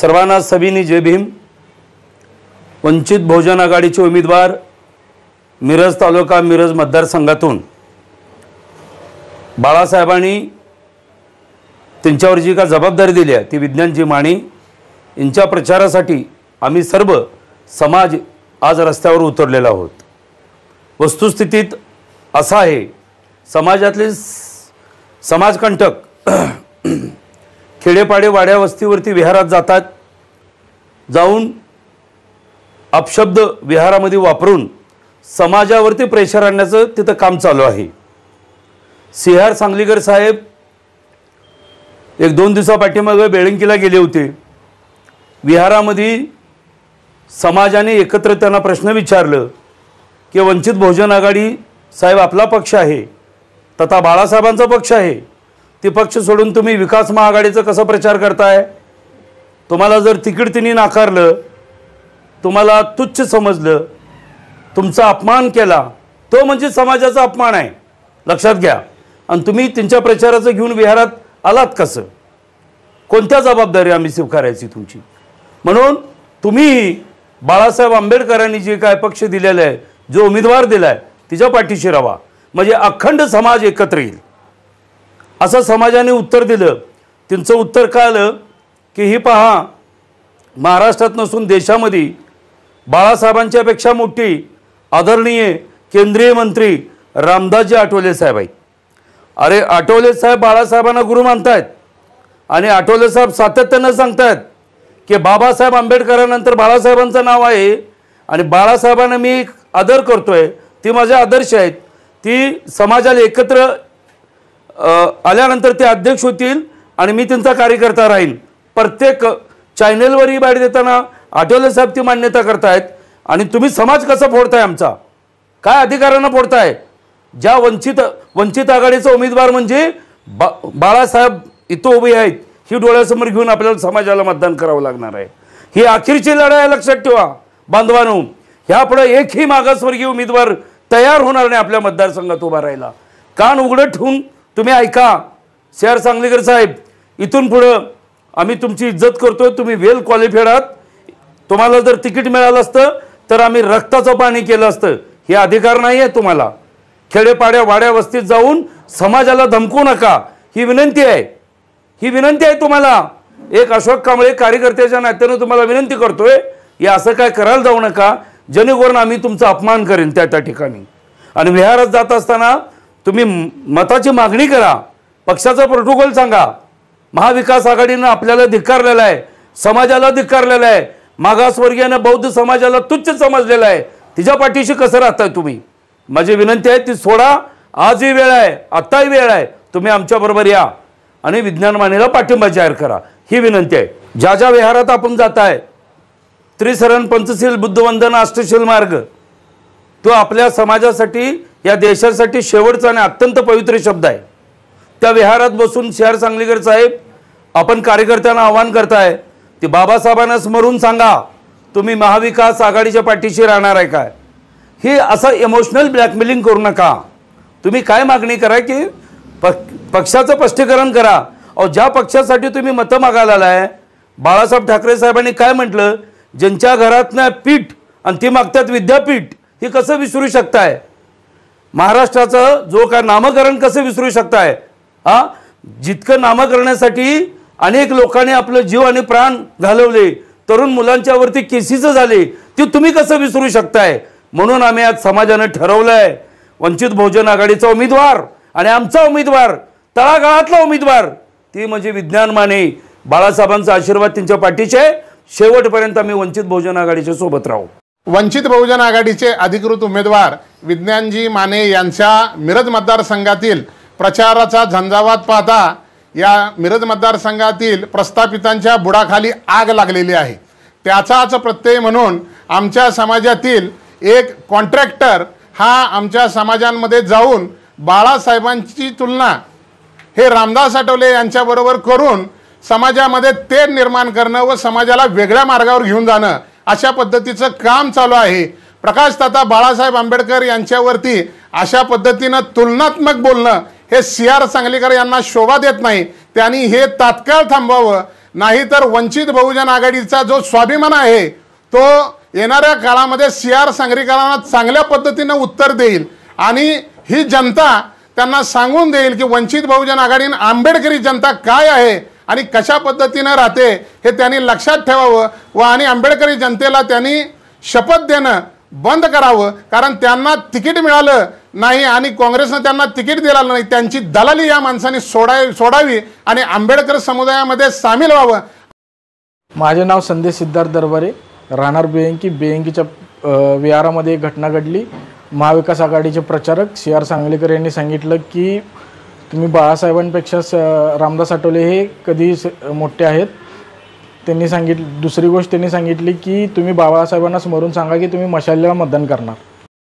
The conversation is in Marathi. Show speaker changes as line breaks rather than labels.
सर्वांना सभिनी जय भीम। वंचित बहुजन आघाडीचे उमेदवार मिरज तालुका मिरज मतदारसंघातून बाळासाहेबांनी त्यांच्यावर जी का जबाबदारी दिली आहे ती विज्ञानजी माने यांच्या प्रचारासाठी आम्ही सर्व समाज आज रस्त्यावर उतरलेला आहोत। वस्तुस्थितीत असा आहे, समाजातले समाजकंटक खेडेपाडे वाड्या वस्तीवरती विहारात जातात, जाऊन अपशब्द विहारामध्ये वापरून समाजावरती प्रेशर आणण्याचं तिथं काम चालू आहे। सिहार सांगलीकर साहेब एक दोन दिवसापाठीमागे बेळंकीला गेले होते। विहारामध्ये समाजाने एकत्र त्यांना प्रश्न विचारलं की वंचित बहुजन आघाडी साहेब आपला पक्ष आहे, तथा बाळासाहेबांचा पक्ष आहे, ते पक्ष सोडून तुम्ही विकास महाआघाडीचा कसा प्रचार करताय? तुम्हाला जर तिकीट तिने नाकारलं, तुम्हाला तुच्छ समजलं, तुमचा अपमान केला, तो म्हणजे समाजाचा अपमान आहे, लक्षात घ्या। आणि तुम्ही त्यांच्या प्रचाराचं घेऊन विहारात आलात कसं? कोणत्या जबाबदारी आम्ही स्वीकारायची तुमची? म्हणून तुम्ही बाळासाहेब आंबेडकरांनी जे काय पक्ष दिलेला आहे, जो उमेदवार दिलाय, तिच्या पाठीशी राहा, म्हणजे अखंड समाज एकत्र येईल असं समाजाने उत्तर दिलं। त्यांचं उत्तर काय आलं की ही पहा, महाराष्ट्रात नसून देशामध्ये बाळासाहेबांच्या पेक्षा मोठी आदरणीय केंद्रीय मंत्री रामदासजी आठवले साहेब आहेत। अरे आठवले साहेब बाळासाहेबांना गुरु मानतायत आणि आठवले साहेब सातत्यानं सांगतायत की बाबासाहेब आंबेडकरांनंतर बाळासाहेबांचं नाव आहे आणि बाळासाहेबांना मी आदर करतोय, ती माझे आदर्श आहेत, ती समाजाला एकत्र आल्यानंतर ते अध्यक्ष होतील आणि मी त्यांचा कार्यकर्ता राहीन। प्रत्येक चॅनलवरही बाहेर देताना आठवले साहेब ती मान्यता करतायत। आणि तुम्ही समाज कसा फोडताय? आमचा काय अधिकारानं फोडताय? ज्या वंचित आघाडीचा उमेदवार म्हणजे बाळासाहेब इथं उभे आहेत, ही डोळ्यासमोर घेऊन आपल्याला समाजाला मतदान करावं लागणार आहे। ही अखेरची लढाई लक्षात ठेवा बांधवांनो। ह्यापुढे एकही मागासवर्गीय उमेदवार तयार होणार नाही आपल्या मतदारसंघात उभा राहायला। कान उघडं ठेवून तुम्ही ऐका। सिहार सांगलीकर साहेब, इथून पुढं आम्ही तुमची इज्जत करतोय, तुम्ही वेल क्वालिफाईड आहात, तुम्हाला जर तिकीट मिळालं असतं तर आम्ही रक्ताचं पाणी केलं असतं। हे अधिकार नाही आहे तुम्हाला। खेडेपाड्या वाड्या वस्तीत जाऊन समाजाला धमकू नका, ही विनंती आहे, ही विनंती आहे तुम्हाला। एक अशोक कांबळे कार्यकर्त्याच्या नात्याने तुम्हाला विनंती करतोय, हे असं काय करायला जाऊ नका, जेणेकरून आम्ही तुमचा अपमान करेन त्या ठिकाणी। आणि विहारात जात असताना तुम्ही मताची मागणी करा, पक्षाचा प्रोटोकॉल सांगा। महाविकास आघाडीनं आपल्याला धिक्कारलेला आहे, समाजाला धिक्कारलेला आहे, मागासवर्गीयांना बौद्ध समाजाला तुच्छ समजलेला आहे, तिच्या पाठीशी कसं राहताय तुम्ही? माझी विनंती आहे ती सोडा। आजही वेळ आहे, आत्ताही वेळ आहे, तुम्ही आमच्याबरोबर या आणि विज्ञान मानेला पाठिंबा जाहीर करा, ही विनंती आहे। ज्या ज्या विहारात आपण जाताय, त्रिशरण पंचशील बुद्धवंदन अष्टशील मार्ग, तो आपल्या समाजासाठी या देशासाठी शेवटचा आणि अत्यंत पवित्र शब्द आहे। त्या विहारात बसून सिहार सांगलीकर साहेब आपण कार्यकर्त्यांना आवाहन करताय, ते बाबासाहेबांना स्मरून सांगा तुम्ही महाविकास आघाडीच्या पाठीशी राहणार आहे काय? हे असं इमोशनल ब्लॅकमेलिंग करू नका। तुम्ही काय मागणी करा की पक्षाचं स्पष्टीकरण करा। अहो, ज्या पक्षासाठी तुम्ही मतं मागायला आलाय, बाळासाहेब ठाकरे साहेबांनी काय म्हटलं, ज्यांच्या घरातनं पीठ आणि ती मागतात विद्यापीठ, हे कसं विसरू शकताय? महाराष्ट्राचं जो काय नामकरण कसं विसरू शकताय? हा, जितकं नामकरणासाठी अनेक लोकांनी आपलं जीव आणि प्राण घालवले, तरुण मुलांच्यावरती केसीचं झाले, ते तुम्ही कसं विसरू शकताय? म्हणून आम्ही आज समाजाने ठरवलंय, वंचित बहुजन आघाडीचा उमेदवार आणि आमचा उमेदवार, तळागाळातला उमेदवार, ती म्हणजे विज्ञान माने। बाळासाहेबांचा आशीर्वाद त्यांच्या पाठीशी आहे, शेवटपर्यंत आम्ही वंचित बहुजन आघाडीच्या सोबत राहू।
वंचित बहुजन आघाडीचे अधिकृत उमेदवार विज्ञानजी माने यांच्या मिरज मतदारसंघातील प्रचाराचा झंझावात पाहता या मिरज मतदारसंघातील प्रस्थापितांच्या बुडाखाली आग लागलेली आहे। त्याचाच प्रत्यय म्हणून आमच्या समाजातील एक कॉन्ट्रॅक्टर हा आमच्या समाजांमध्ये जाऊन बाळासाहेबांची तुलना हे रामदास आठवले यांच्याबरोबर करून समाजामध्ये तेढ निर्माण करणं व समाजाला वेगळ्या मार्गावर घेऊन जाणं, अशा पद्धतीचं काम चालू आहे। प्रकाशदाता बाळासाहेब आंबेडकर यांच्यावरती अशा पद्धतीनं तुलनात्मक बोलणं हे सिहार सांगलीकर यांना शोभा देत नाही। त्यांनी हे तात्काळ थांबवावं नाहीतर वंचित बहुजन आघाडीचा जो स्वाभिमान आहे तो येणाऱ्या काळामध्ये CR सांगलीकरांना चांगल्या पद्धतीने उत्तर देईल आणि ही जनता त्यांना सांगून देईल की वंचित बहुजन आघाडी आंबेडकरी जनता काय आहे आणि कशा पद्धतीने राहते हे त्यांनी लक्षात ठेवावं व आणि आंबेडकरी जनतेला त्यांनी शपथ देणं बंद करावं, कारण त्यांना तिकीट मिळालं नाही आणि काँग्रेसनं त्यांना तिकीट दिलं नाही, त्यांची दलाली या माणसांनी सोडावी आणि आंबेडकर समुदायामध्ये सामील व्हावं।
माझे नाव संदेश सिद्धार्थ दरबारे, राहणार बेंकी। बेंकीच्या विहारामध्ये एक घटना घडली। महाविकास आघाडीचे प्रचारक CR सांगलीकर यांनी सांगितलं की तुम्ही बाळासाहेबांपेक्षा रामदास आठवले हे कधी मोठे आहेत। दुसरी गोष्ट त्यांनी सांगितली की तुम्ही बाळासाहेबांना समोरून सांगा की तुम्ही मशालीला मतदान करणार।